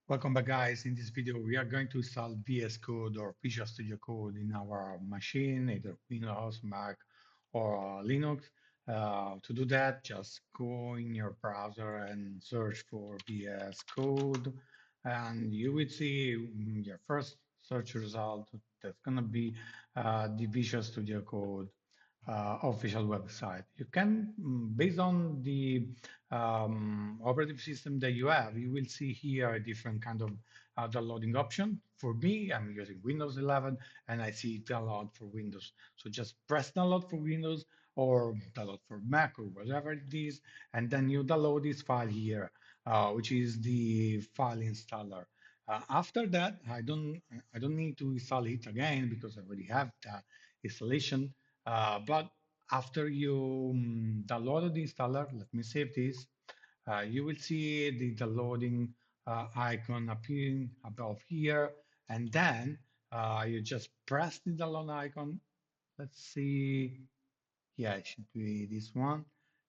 Welcome back, guys. In this video, we are going to install VS Code or Visual Studio Code in our machine, either Windows, Mac, or Linux. To do that, just go in your browser and search for VS Code, and you will see your first search result. That's going to be the Visual Studio Code official website. You can, based on the operative system that you have, you will see here a different kind of downloading option. For me, I'm using Windows 11 and I see download for Windows. So just press download for Windows or download for Mac or whatever it is, and then you download this file here, which is the file installer. After that, I don't need to install it again because I already have that installation. But after you download the installer, let me save this. You will see the downloading icon appearing above here, and then you just press the download icon. Let's see. Yeah, it should be this one.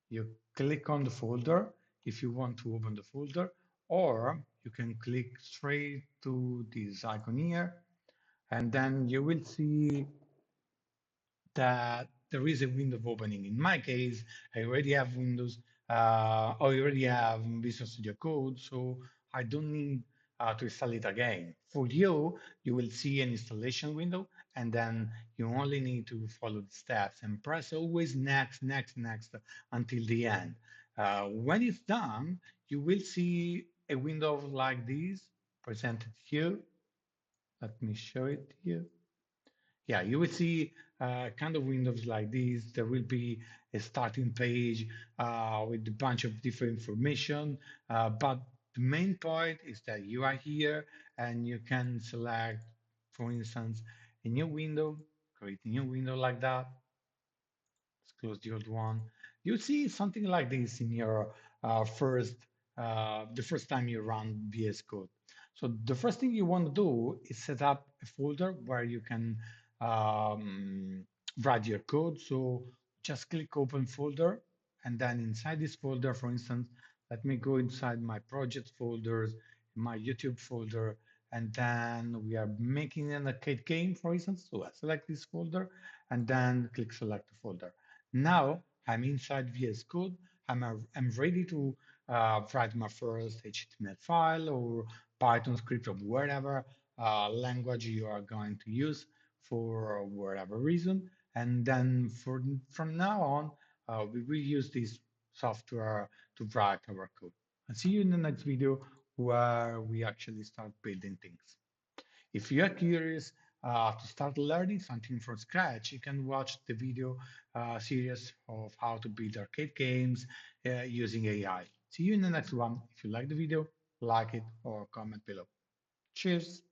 You click on the folder if you want to open the folder, or you can click straight to this icon here, and then you will see that there is a window opening. In my case, I already have Windows, I already have Visual Studio Code, so I don't need to install it again. For you, you will see an installation window, and then you only need to follow the steps and press always next, next, next until the end. When it's done, you will see a window like this presented here. Let me show it to you. Yeah, you will see kind of windows like this. There will be a starting page with a bunch of different information. But the main point is that you are here and you can select, for instance, a new window, create a new window like that. Let's close the old one. You see something like this in your the first time you run VS Code. So the first thing you want to do is set up a folder where you can um, write your code. So just click open folder, and then inside this folder, for instance, let me go inside my project folders, my YouTube folder, and then we are making an arcade game, for instance. So I select this folder and then click select the folder. Now I'm inside VS Code. I'm ready to write my first HTML file or Python script or whatever language you are going to use for whatever reason. And then from now on, we will use this software to write our code. I'll see you in the next video where we actually start building things. If you are curious to start learning something from scratch, you can watch the video series of how to build arcade games using AI. See you in the next one. If you like the video, like it or comment below. Cheers.